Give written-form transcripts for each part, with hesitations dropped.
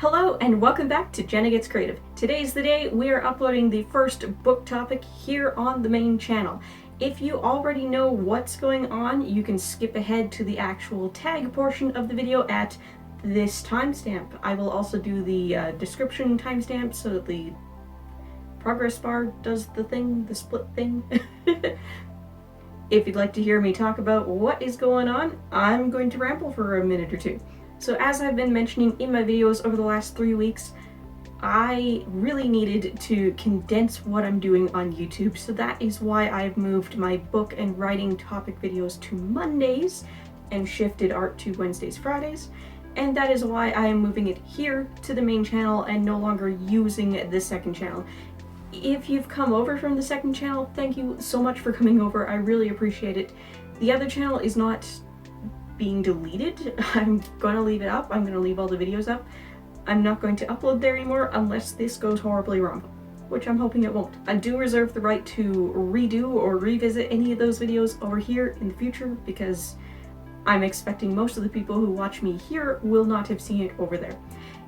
Hello and welcome back to Jenna Gets Creative. Today's the day we are uploading the first book topic here on the main channel. If you already know what's going on, you can skip ahead to the actual tag portion of the video at this timestamp. I will also do the description timestamp so that the progress bar does the thing, the split thing. If you'd like to hear me talk about what is going on, I'm going to ramble for a minute or two. So as I've been mentioning in my videos over the last 3 weeks, I really needed to condense what I'm doing on YouTube, so that is why I've moved my book and writing topic videos to Mondays and shifted art to Wednesdays, Fridays, and that is why I am moving it here to the main channel and no longer using the second channel. If you've come over from the second channel, thank you so much for coming over, I really appreciate it. The other channel is not being deleted. I'm going to leave it up. I'm going to leave all the videos up. I'm not going to upload there anymore unless this goes horribly wrong, which I'm hoping it won't. I do reserve the right to redo or revisit any of those videos over here in the future because I'm expecting most of the people who watch me here will not have seen it over there.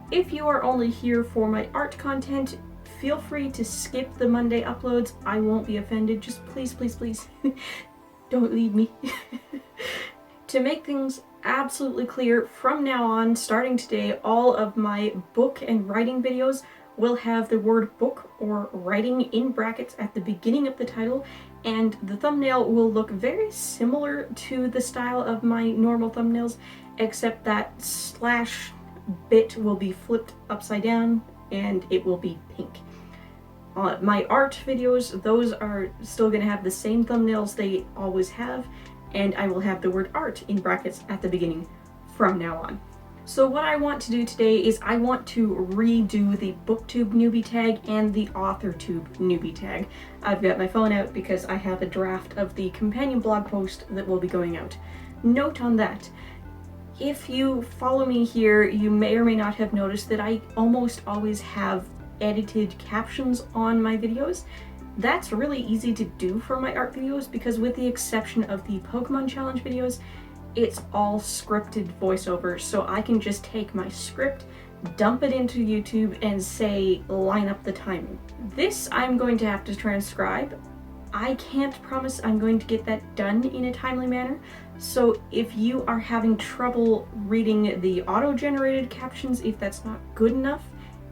If you are only here for my art content, feel free to skip the Monday uploads. I won't be offended. Just please, please, please don't leave me. To make things absolutely clear, from now on, starting today, all of my book and writing videos will have the word book or writing in brackets at the beginning of the title, and the thumbnail will look very similar to the style of my normal thumbnails, except that slash bit will be flipped upside down and it will be pink. My art videos, those are still going to have the same thumbnails they always have, and I will have the word art in brackets at the beginning from now on. So what I want to do today is I want to redo the BookTube Newbie tag and the AuthorTube Newbie tag. I've got my phone out because I have a draft of the companion blog post that will be going out. Note on that, if you follow me here, you may or may not have noticed that I almost always have edited captions on my videos. That's really easy to do for my art videos because with the exception of the Pokemon Challenge videos, it's all scripted voiceover, so I can just take my script, dump it into YouTube, and say, line up the timing. This I'm going to have to transcribe. I can't promise I'm going to get that done in a timely manner, so if you are having trouble reading the auto-generated captions, if that's not good enough,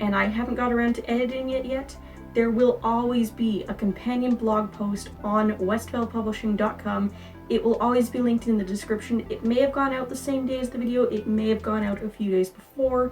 and I haven't got around to editing it yet, there will always be a companion blog post on westveilpublishing.com. It will always be linked in the description. It may have gone out the same day as the video, it may have gone out a few days before.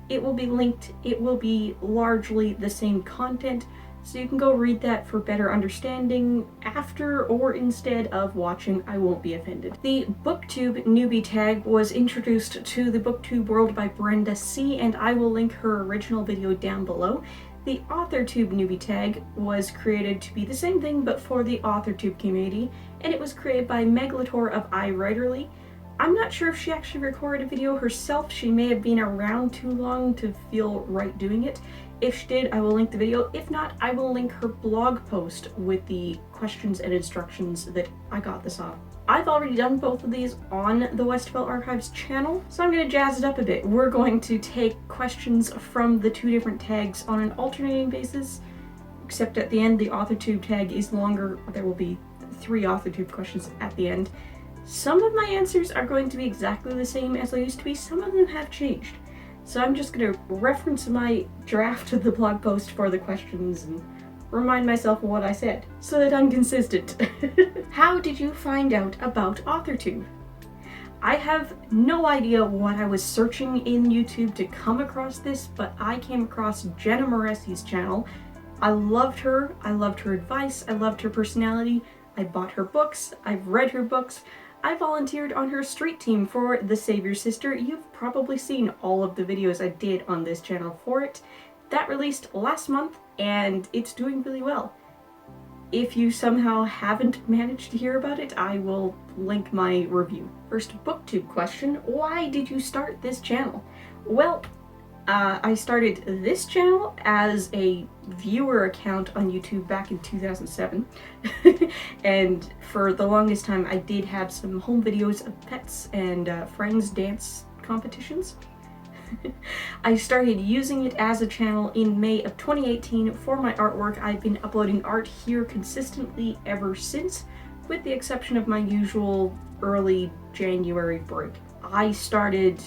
It will be linked, it will be largely the same content, so you can go read that for better understanding after or instead of watching. I won't be offended. The BookTube Newbie tag was introduced to the BookTube world by Brenda C, and I will link her original video down below. The AuthorTube Newbie tag was created to be the same thing but for the AuthorTube community, and it was created by Megalator of iWriterly. I'm not sure if she actually recorded a video herself. She may have been around too long to feel right doing it. If she did, I will link the video. If not, I will link her blog post with the questions and instructions that I got this off. I've already done both of these on the Westveil Archives channel, so I'm going to jazz it up a bit. We're going to take questions from the two different tags on an alternating basis, except at the end the AuthorTube tag is longer. There will be 3 AuthorTube questions at the end. Some of my answers are going to be exactly the same as they used to be, some of them have changed. So I'm just going to reference my draft of the blog post for the questions and remind myself of what I said, so that I'm consistent. How did you find out about AuthorTube? I have no idea what I was searching in YouTube to come across this, but I came across Jenna Moressi's channel. I loved her advice, I loved her personality, I bought her books, I've read her books, I volunteered on her street team for The Savior Sister. You've probably seen all of the videos I did on this channel for it. That released last month, and it's doing really well. If you somehow haven't managed to hear about it, I will link my review. First BookTube question, why did you start this channel? Well, I started this channel as a viewer account on YouTube back in 2007, and for the longest time I did have some home videos of pets and friends dance competitions. I started using it as a channel in May of 2018 for my artwork. I've been uploading art here consistently ever since, with the exception of my usual early January break. I started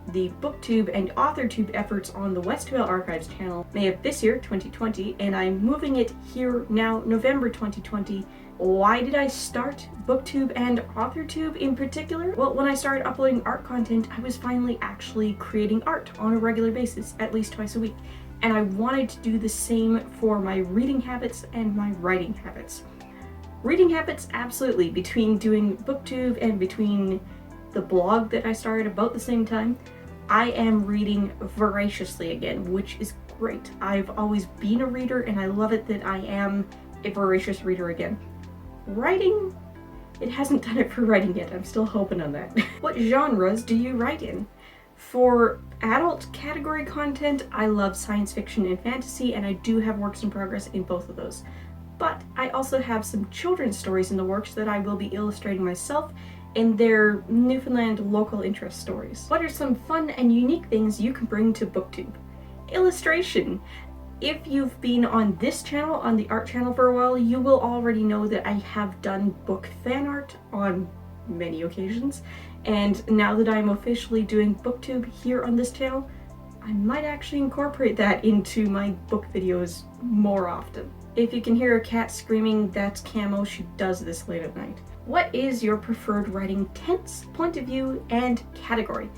the BookTube and AuthorTube efforts on the Westveil Archives channel May of this year, 2020, and I'm moving it here now, November 2020. Why did I start BookTube and AuthorTube in particular? Well, when I started uploading art content, I was finally actually creating art on a regular basis, at least twice a week. And I wanted to do the same for my reading habits and my writing habits. Reading habits, absolutely. Between doing BookTube and between the blog that I started about the same time, I am reading voraciously again, which is great. I've always been a reader and I love it that I am a voracious reader again. Writing, it hasn't done it for writing yet. I'm still hoping on that. What genres do you write in? For adult category content, I love science fiction and fantasy, and I do have works in progress in both of those. But I also have some children's stories in the works that I will be illustrating myself, and they're Newfoundland local interest stories. What are some fun and unique things you can bring to BookTube? Illustration. If you've been on this channel, on the art channel for a while, you will already know that I have done book fan art on many occasions, and now that I'm officially doing BookTube here on this channel, I might actually incorporate that into my book videos more often. If you can hear a cat screaming, that's Camo. She does this late at night. What is your preferred writing tense, point of view, and category?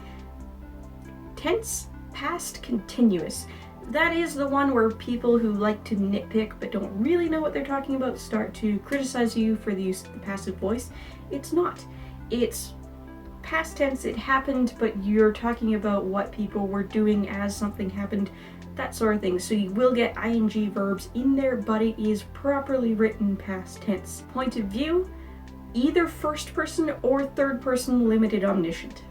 Tense, past, continuous. That is the one where people who like to nitpick but don't really know what they're talking about start to criticize you for the use of the passive voice. It's not. It's past tense, it happened, but you're talking about what people were doing as something happened, that sort of thing. So you will get ing verbs in there, but it is properly written past tense. Point of view, either first person or third person limited omniscient.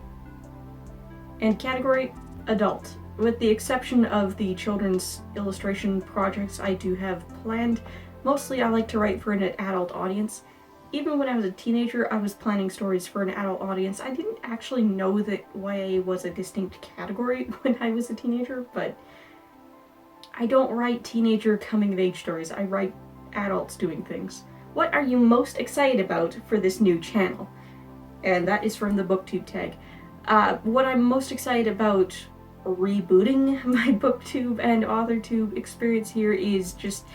And category, adult. With the exception of the children's illustration projects I do have planned, mostly I like to write for an adult audience. Even when I was a teenager, I was planning stories for an adult audience. I didn't actually know that YA was a distinct category when I was a teenager, but I don't write teenager coming-of-age stories. I write adults doing things. What are you most excited about for this new channel? And that is from the BookTube tag. What I'm most excited about rebooting my BookTube and AuthorTube experience here is just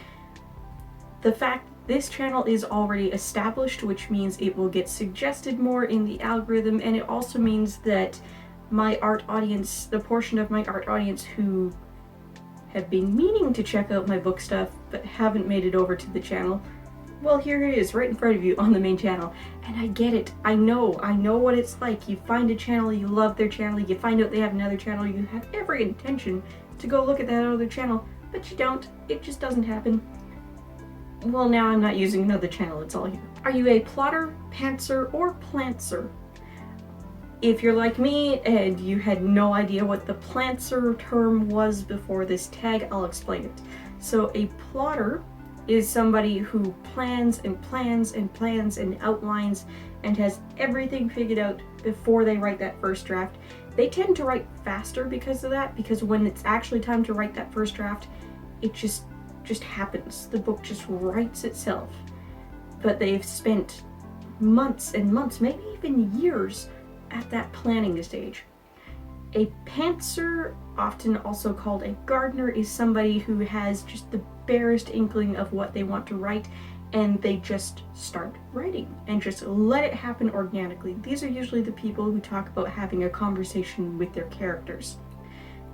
the fact this channel is already established, which means it will get suggested more in the algorithm, and it also means that my art audience, the portion of my art audience who have been meaning to check out my book stuff but haven't made it over to the channel, well, here it is right in front of you on the main channel. And I get it. I know what it's like. You find a channel, you love their channel, you find out they have another channel, you have every intention to go look at that other channel, but you don't. It just doesn't happen. Well, now I'm not using another channel, it's all here. Are you a plotter, pantser, or plantser? If you're like me and you had no idea what the plantser term was before this tag, I'll explain it. So a plotter is somebody who plans and plans and plans and outlines and has everything figured out before they write that first draft. They tend to write faster because of that, because when it's actually time to write that first draft, it just happens. The book just writes itself. But they've spent months and months, maybe even years, at that planning stage. A pantser, often also called a gardener, is somebody who has just the barest inkling of what they want to write, and they just start writing and just let it happen organically. These are usually the people who talk about having a conversation with their characters.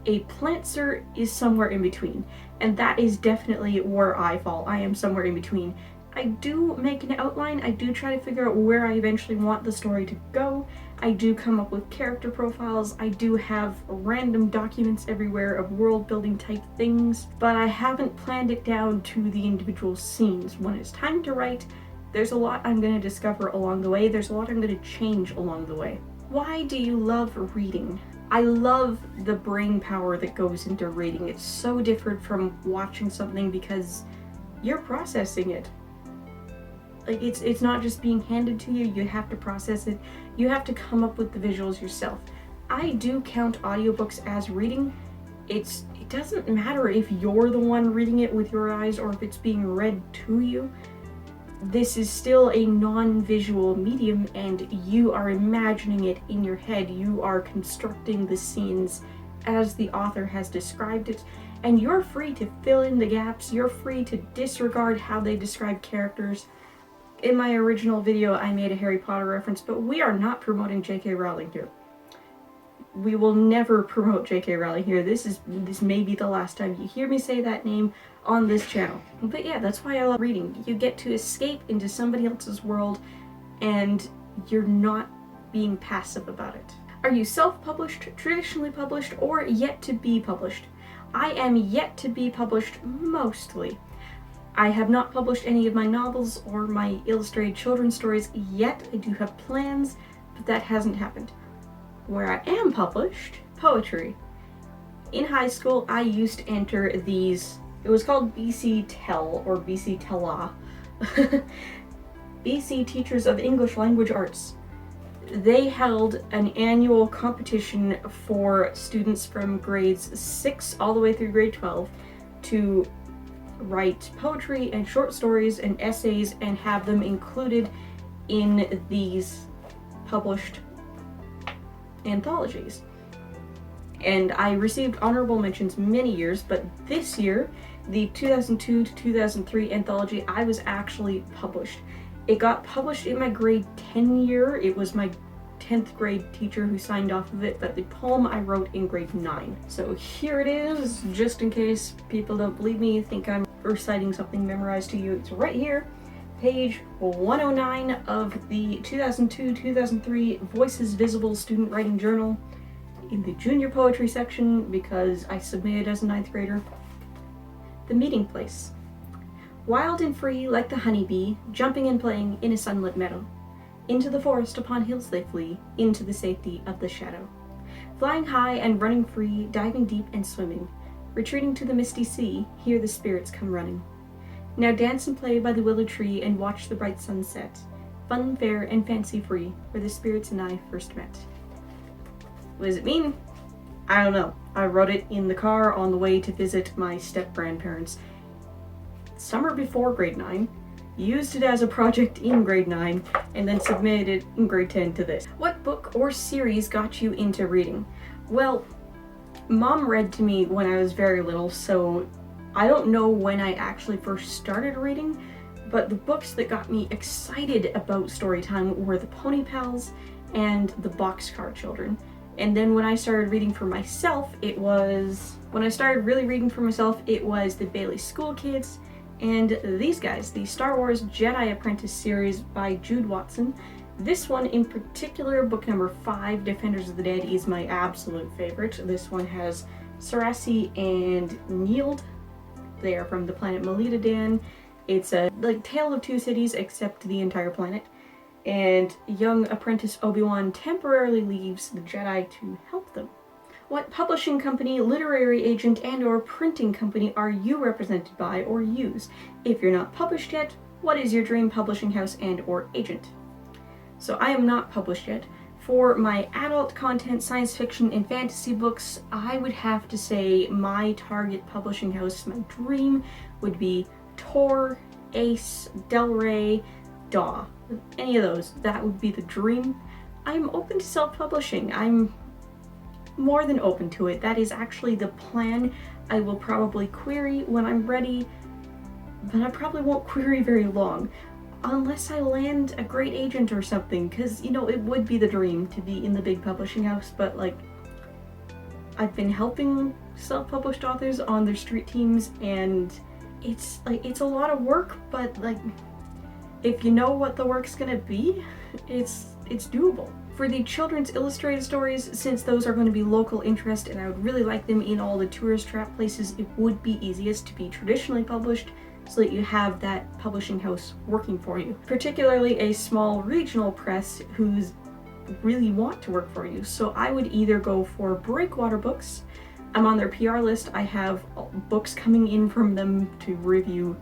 A plantser is somewhere in between, and that is definitely where I fall. I am somewhere in between. I do make an outline, I do try to figure out where I eventually want the story to go, I do come up with character profiles, I do have random documents everywhere of world building type things, but I haven't planned it down to the individual scenes. When it's time to write, there's a lot I'm going to discover along the way, there's a lot I'm going to change along the way. Why do you love reading? I love the brain power that goes into reading. It's so different from watching something because you're processing it. Like, it's not just being handed to you, you have to process it, you have to come up with the visuals yourself. I do count audiobooks as reading. It doesn't matter if you're the one reading it with your eyes or if it's being read to you. This is still a non-visual medium, and you are imagining it in your head. You are constructing the scenes as the author has described it, and you're free to fill in the gaps. You're free to disregard how they describe characters. In my original video, I made a Harry Potter reference, but we are not promoting J.K. Rowling here. We will never promote J.K. Rowling here. This may be the last time you hear me say that name on this channel. But yeah, that's why I love reading. You get to escape into somebody else's world, and you're not being passive about it. Are you self-published, traditionally published, or yet to be published? I am yet to be published mostly. I have not published any of my novels or my illustrated children's stories yet. I do have plans, but that hasn't happened. Where I am published, poetry. In high school, I used to enter these, it was called BC Tell or BC Tella, BC Teachers of English Language Arts. They held an annual competition for students from grades 6 all the way through grade 12 to write poetry and short stories and essays and have them included in these published anthologies. And I received honorable mentions many years, but this year, the 2002 to 2003 anthology, I was actually published. It got published in my grade 10 year. It was my 10th grade teacher who signed off of it, but the poem I wrote in grade 9. So here it is, just in case people don't believe me, think I'm reciting something memorized to you. It's right here. Page 109 of the 2002-2003 Voices Visible Student Writing Journal in the junior poetry section because I submitted as a 9th grader. The meeting place. Wild and free like the honeybee, jumping and playing in a sunlit meadow. Into the forest upon hills they flee, into the safety of the shadow. Flying high and running free, diving deep and swimming. Retreating to the misty sea, here the spirits come running. Now dance and play by the willow tree and watch the bright sunset. Fun, fair, and fancy-free, where the spirits and I first met. What does it mean? I don't know. I wrote it in the car on the way to visit my step-grandparents. Summer before grade 9, used it as a project in grade 9, and then submitted it in grade 10 to this. What book or series got you into reading? Well, Mom read to me when I was very little, so I don't know when I actually first started reading, but the books that got me excited about story time were the Pony Pals and the Boxcar Children. And then when I started reading for myself, it was the Bailey School Kids and these guys, the Star Wars Jedi Apprentice series by Jude Watson. This one in particular, book number 5, Defenders of the Dead, is my absolute favorite. This one has Sarasi and Neild. They are from the planet Melita Dan. It's a tale of two cities except the entire planet. And young apprentice Obi-Wan temporarily leaves the Jedi to help them. What publishing company, literary agent, and/or printing company are you represented by or use? If you're not published yet, what is your dream publishing house and/or agent? So I am not published yet. For my adult content, science fiction, and fantasy books, I would have to say my target publishing house, my dream, would be Tor, Ace, Del Rey, Daw. Any of those, that would be the dream. I'm open to self-publishing. I'm more than open to it. That is actually the plan. I will probably query when I'm ready, but I probably won't query very long. Unless I land a great agent or something, because, you know, it would be the dream to be in the big publishing house, but, like, I've been helping self-published authors on their street teams, and it's a lot of work, but, like, if you know what the work's gonna be, it's doable. For the children's illustrated stories, since those are going to be local interest and I would really like them in all the tourist trap places, it would be easiest to be traditionally published so that you have that publishing house working for you. Particularly a small regional press who's really want to work for you. So I would either go for Breakwater Books. I'm on their PR list. I have books coming in from them to review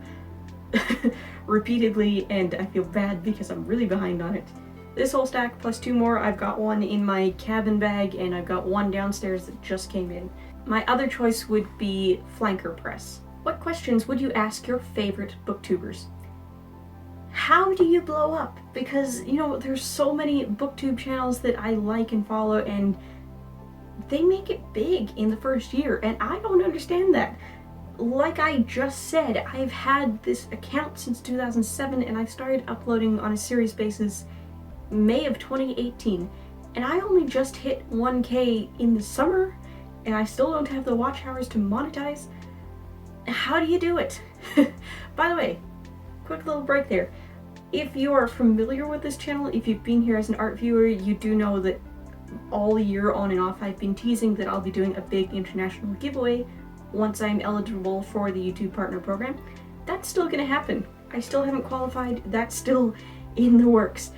repeatedly, and I feel bad because I'm really behind on it. This whole stack plus 2 more. I've got one in my cabin bag and I've got one downstairs that just came in. My other choice would be Flanker Press. What questions would you ask your favorite booktubers? How do you blow up? Because, you know, there's so many booktube channels that I like and follow, and they make it big in the first year, and I don't understand that. Like I just said, I've had this account since 2007, and I started uploading on a series basis May of 2018, and I only just hit 1K in the summer, and I still don't have the watch hours to monetize. How do you do it? By the way, quick little break there. If you are familiar with this channel, if you've been here as an art viewer, you do know that all year on and off I've been teasing that I'll be doing a big international giveaway once I'm eligible for the YouTube Partner Program. That's still gonna happen. I still haven't qualified. That's still in the works.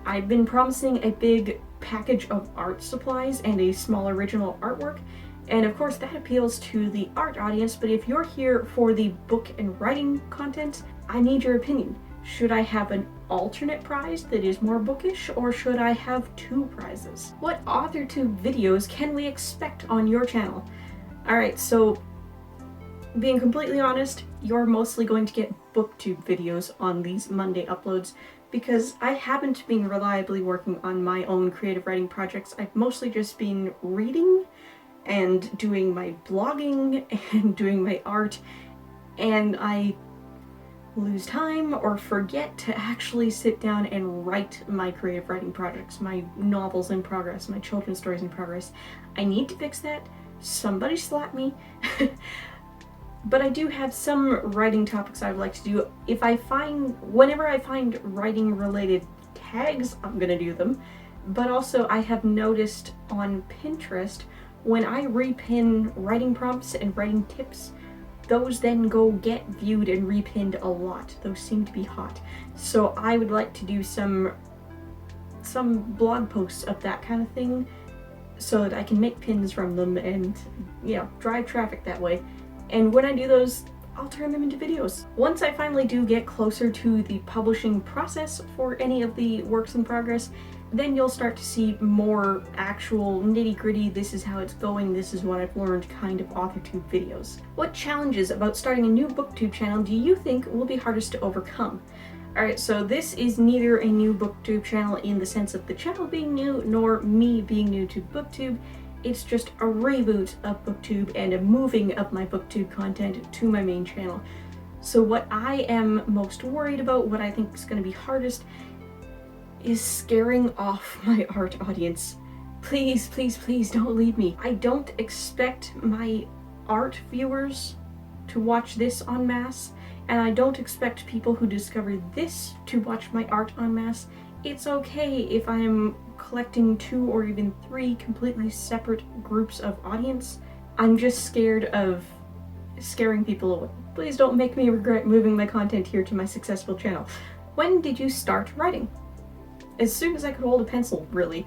I've been promising a big package of art supplies and a small original artwork, and of course that appeals to the art audience, but if you're here for the book and writing content, I need your opinion. Should I have an alternate prize that is more bookish, or should I have 2 prizes? What AuthorTube videos can we expect on your channel? Alright, so being completely honest, you're mostly going to get BookTube videos on these Monday uploads because I haven't been reliably working on my own creative writing projects. I've mostly just been reading and doing my blogging and doing my art, and I lose time or forget to actually sit down and write my creative writing projects, my novels in progress, my children's stories in progress. I need to fix that. Somebody slap me. But I do have some writing topics I would like to do. Whenever I find writing related tags, I'm gonna do them. But also I have noticed on Pinterest, when I repin writing prompts and writing tips, those then go get viewed and repinned a lot. Those seem to be hot. So I would like to do some blog posts of that kind of thing so that I can make pins from them and, you know, drive traffic that way. And when I do those, I'll turn them into videos. Once I finally do get closer to the publishing process for any of the works in progress, then you'll start to see more actual nitty-gritty, this is how it's going, this is what I've learned kind of AuthorTube videos. What challenges about starting a new BookTube channel do you think will be hardest to overcome? Alright, so this is neither a new BookTube channel in the sense of the channel being new, nor me being new to BookTube. It's just a reboot of BookTube and a moving of my BookTube content to my main channel. So what I am most worried about, what I think is going to be hardest, is scaring off my art audience. Please, please, please don't leave me. I don't expect my art viewers to watch this en masse, and I don't expect people who discover this to watch my art en masse. It's okay if I'm collecting 2 or even 3 completely separate groups of audience. I'm just scared of scaring people away. Please don't make me regret moving my content here to my successful channel. When did you start writing? As soon as I could hold a pencil, really.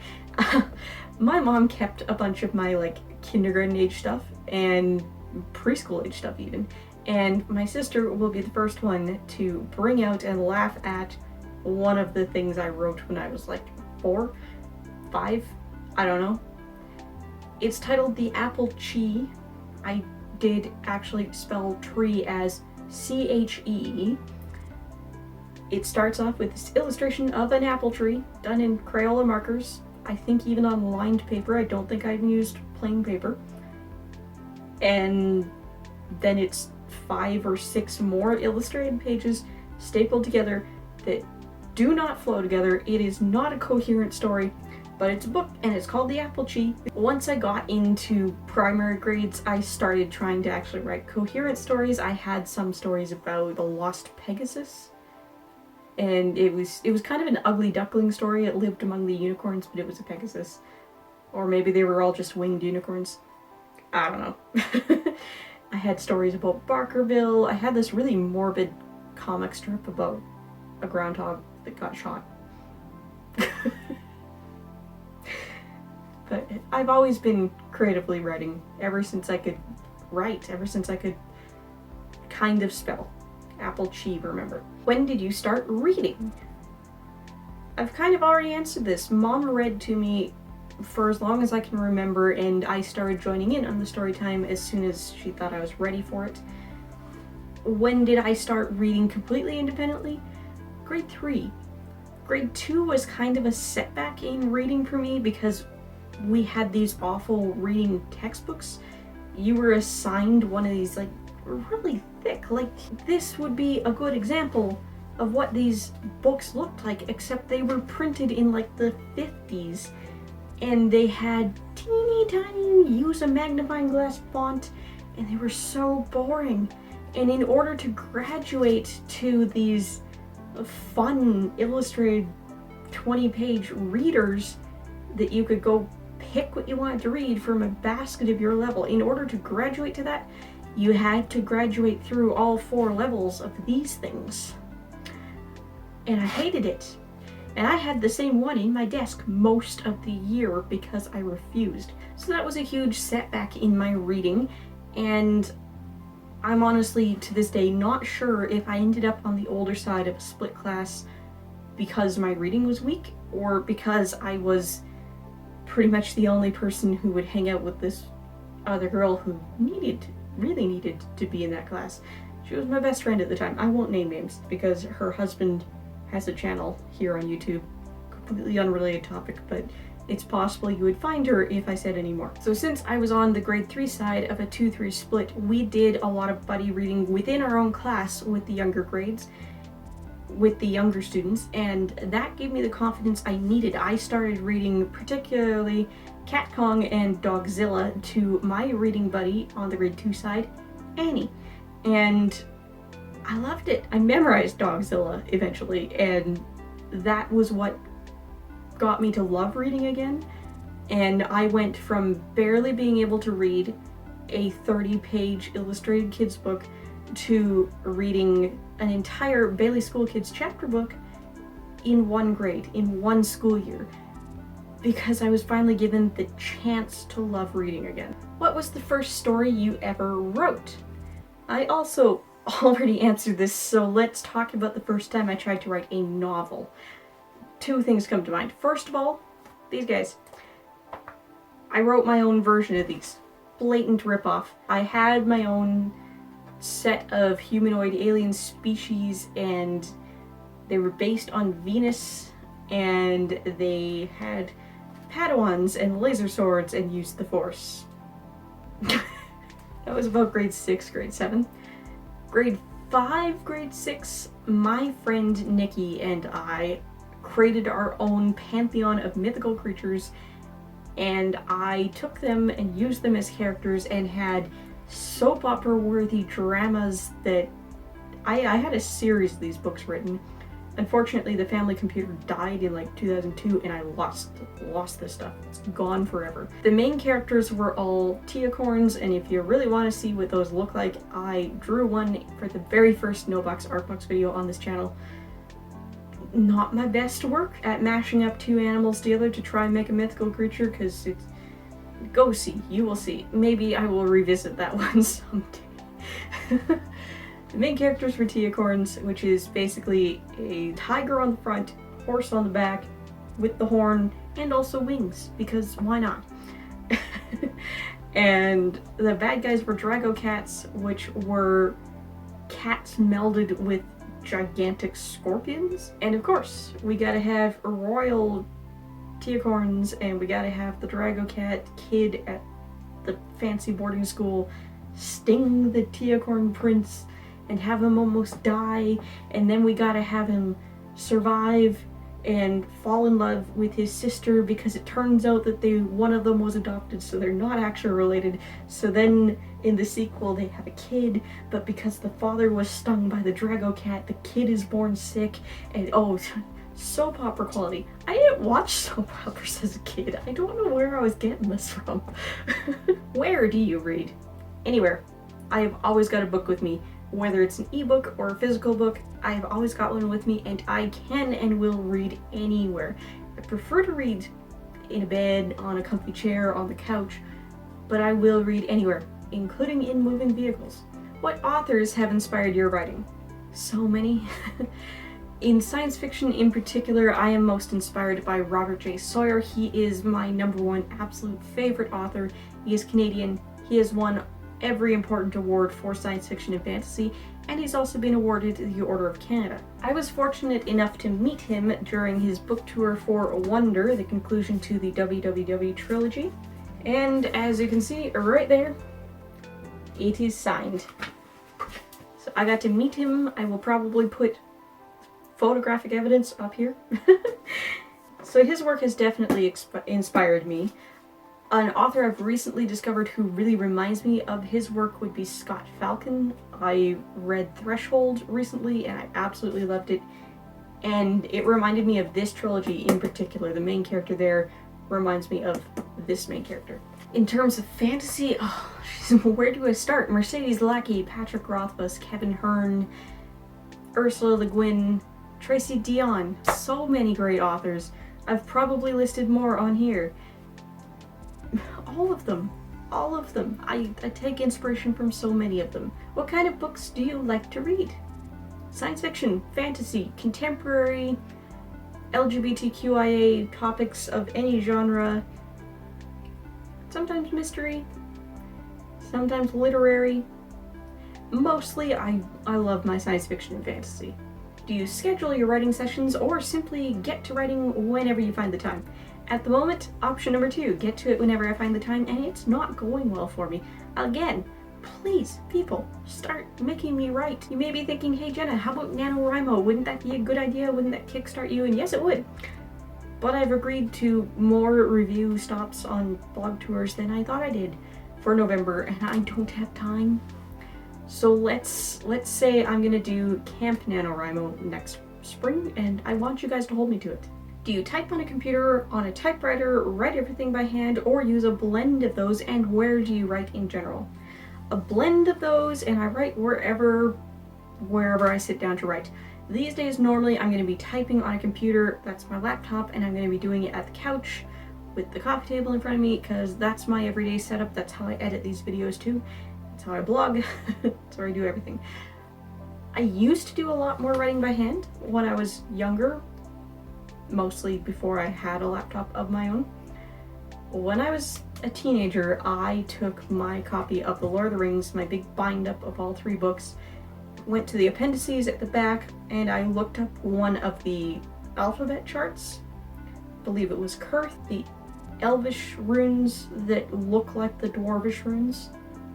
My mom kept a bunch of my like kindergarten age stuff and preschool age stuff even, and my sister will be the first one to bring out and laugh at one of the things I wrote when I was like 4, 5, I don't know. It's titled The Apple Chi. I did actually spell tree as C-H-E. It starts off with this illustration of an apple tree done in Crayola markers. I think even on lined paper. I don't think I've used plain paper. And then it's 5 or 6 more illustrated pages stapled together that do not flow together. It is not a coherent story, but it's a book and it's called The Apple Chi. Once I got into primary grades, I started trying to actually write coherent stories. I had some stories about the lost Pegasus, and it was kind of an ugly duckling story. It lived among the unicorns, but it was a Pegasus. Or maybe they were all just winged unicorns. I don't know. I had stories about Barkerville. I had this really morbid comic strip about a groundhog that got shot. But I've always been creatively writing ever since I could write, ever since I could kind of spell. Apple Chi, remember. When did you start reading? I've kind of already answered this. Mom read to me for as long as I can remember, and I started joining in on the story time as soon as she thought I was ready for it. When did I start reading completely independently? Grade 3. Grade 2 was kind of a setback in reading for me because we had these awful reading textbooks. You were assigned one of these like really thick, like this would be a good example of what these books looked like, except they were printed in like the 50s and they had teeny tiny use a magnifying glass font and they were so boring. And in order to graduate to these fun illustrated 20-page readers that you could go pick what you wanted to read from a basket of your level, in order to graduate to that, you had to graduate through all 4 levels of these things. And I hated it. And I had the same one in my desk most of the year because I refused. So that was a huge setback in my reading, and I'm honestly, to this day, not sure if I ended up on the older side of a split class because my reading was weak, or because I was pretty much the only person who would hang out with this other girl who really needed to be in that class. She was my best friend at the time. I won't name names because her husband has a channel here on YouTube, completely unrelated topic, but it's possible you would find her if I said any more. So since I was on the grade 3 side of a 2-3 split, we did a lot of buddy reading within our own class with the younger grades, with the younger students, and that gave me the confidence I needed. I started reading particularly Cat Kong and Dogzilla to my reading buddy on the grade 2 side, Annie, and I loved it. I memorized Dogzilla eventually, and that was what got me to love reading again. And I went from barely being able to read a 30-page illustrated kids book to reading an entire Bailey School Kids chapter book in 1 grade, in 1 school year, because I was finally given the chance to love reading again. What was the first story you ever wrote? I also already answered this, so let's talk about the first time I tried to write a novel. 2 things come to mind. First of all, these guys. I wrote my own version of these. Blatant ripoff. I had my own set of humanoid alien species, and they were based on Venus, and they had Padawans and laser swords and used the Force. That was about grade 6, grade 7. Grade 5, grade 6, my friend Nikki and I created our own pantheon of mythical creatures, and I took them and used them as characters and had soap opera worthy dramas that I had a series of these books written. Unfortunately, the family computer died in like 2002 and I lost this stuff. It's gone forever. The main characters were all Teacorns, and if you really want to see what those look like, I drew one for the very first No Box Art Box video on this channel. Not my best work at mashing up 2 animals together to try and make a mythical creature, because it's... Go see, you will see. Maybe I will revisit that one someday. The main characters were Teacorns, which is basically a tiger on the front, horse on the back, with the horn, and also wings, because why not? And the bad guys were Drago Cats, which were cats melded with gigantic scorpions. And of course, we gotta have royal Teacorns, and we gotta have the Drago Cat kid at the fancy boarding school sting the Teacorn prince and have him almost die, and then we gotta have him survive and fall in love with his sister, because it turns out that one of them was adopted, so they're not actually related. So then in the sequel they have a kid, but because the father was stung by the Drago Cat, the kid is born sick, and oh, soap opera quality. I didn't watch soap operas as a kid. I don't know where I was getting this from. Where do you read? Anywhere. I have always got a book with me. Whether it's an ebook or a physical book, I've always got one with me, and I can and will read anywhere. I prefer to read in a bed, on a comfy chair, on the couch, but I will read anywhere, including in moving vehicles. What authors have inspired your writing? So many. In science fiction in particular, I am most inspired by Robert J. Sawyer. He is my #1 absolute favorite author. He is Canadian. He has won every important award for science fiction and fantasy, and he's also been awarded the Order of Canada. I was fortunate enough to meet him during his book tour for Wonder, the conclusion to the WWW trilogy. And as you can see right there, it is signed. So I got to meet him. I will probably put photographic evidence up here. So his work has definitely inspired me. An author I've recently discovered who really reminds me of his work would be Scott Falcon. I read Threshold recently and I absolutely loved it. And it reminded me of this trilogy in particular. The main character there reminds me of this main character. In terms of fantasy, where do I start? Mercedes Lackey, Patrick Rothfuss, Kevin Hearn, Ursula Le Guin, Tracy Deonn. So many great authors. I've probably listed more on here. All of them. All of them. I take inspiration from so many of them. What kind of books do you like to read? Science fiction, fantasy, contemporary, LGBTQIA topics of any genre, sometimes mystery, sometimes literary. Mostly I love my science fiction and fantasy. Do you schedule your writing sessions or simply get to writing whenever you find the time? At the moment, option number 2, get to it whenever I find the time, and it's not going well for me. Again, please, people, start making me write. You may be thinking, hey Jenna, how about NaNoWriMo? Wouldn't that be a good idea? Wouldn't that kickstart you? And yes, it would. But I've agreed to more review stops on blog tours than I thought I did for November, and I don't have time. So let's say I'm gonna do Camp NaNoWriMo next spring, and I want you guys to hold me to it. Do you type on a computer, on a typewriter, write everything by hand, or use a blend of those, and where do you write in general? A blend of those, and I write wherever I sit down to write. These days, normally I'm going to be typing on a computer, that's my laptop, and I'm going to be doing it at the couch with the coffee table in front of me, because that's my everyday setup. That's how I edit these videos too. That's how I blog. That's where I do everything. I used to do a lot more writing by hand when I was younger, mostly before I had a laptop of my own. When I was a teenager, I took my copy of The Lord of the Rings, my big bind up of all 3 books, went to the appendices at the back, and I looked up one of the alphabet charts. I believe it was Kurth, the Elvish runes that look like the Dwarvish runes.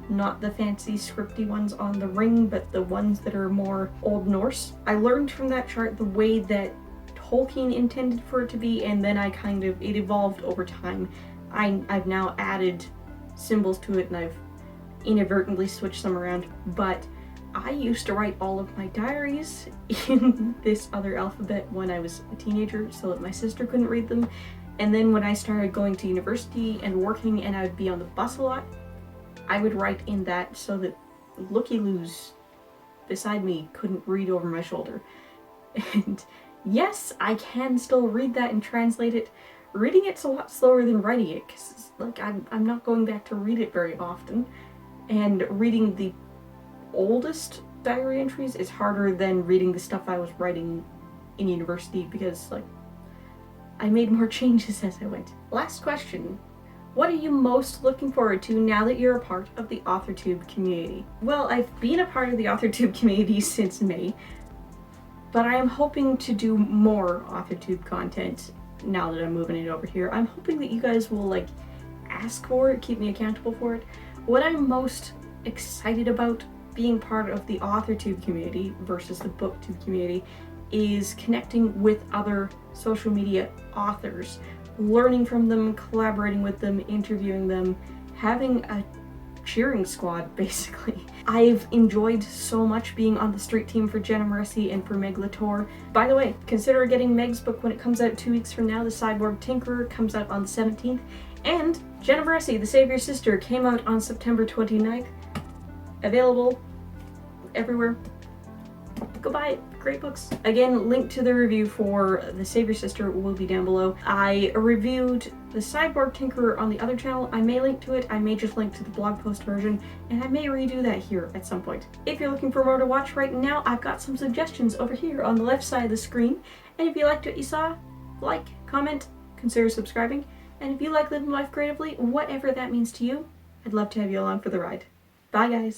Not the fancy scripty ones on the ring, but the ones that are more Old Norse. I learned from that chart the way that Tolkien intended for it to be, and then it evolved over time. I've now added symbols to it, and I've inadvertently switched them around, but I used to write all of my diaries in this other alphabet when I was a teenager so that my sister couldn't read them. And then when I started going to university and working and I would be on the bus a lot, I would write in that so that looky-loos beside me couldn't read over my shoulder. And yes, I can still read that and translate it. Reading it's a lot slower than writing it, because like I'm not going back to read it very often. And reading the oldest diary entries is harder than reading the stuff I was writing in university, because like I made more changes as I went. Last question. What are you most looking forward to now that you're a part of the AuthorTube community? Well, I've been a part of the AuthorTube community since May, but I am hoping to do more AuthorTube content now that I'm moving it over here. I'm hoping that you guys will like ask for it, keep me accountable for it. What I'm most excited about being part of the AuthorTube community versus the BookTube community is connecting with other social media authors, learning from them, collaborating with them, interviewing them, having a cheering squad, basically. I've enjoyed so much being on the street team for Jenna Moreci and for Meg Latour. By the way, consider getting Meg's book when it comes out 2 weeks from now. The Cyborg Tinkerer comes out on the 17th. And Jenna Moreci, The Savior's Sister, came out on September 29th. Available everywhere. Go buy it. Great books. Again, link to the review for The Savior's Sister will be down below. I reviewed The Cyborg Tinkerer on the other channel, I may link to it, I may just link to the blog post version, and I may redo that here at some point. If you're looking for more to watch right now, I've got some suggestions over here on the left side of the screen, and if you liked what you saw, like, comment, consider subscribing, and if you like living life creatively, whatever that means to you, I'd love to have you along for the ride. Bye guys!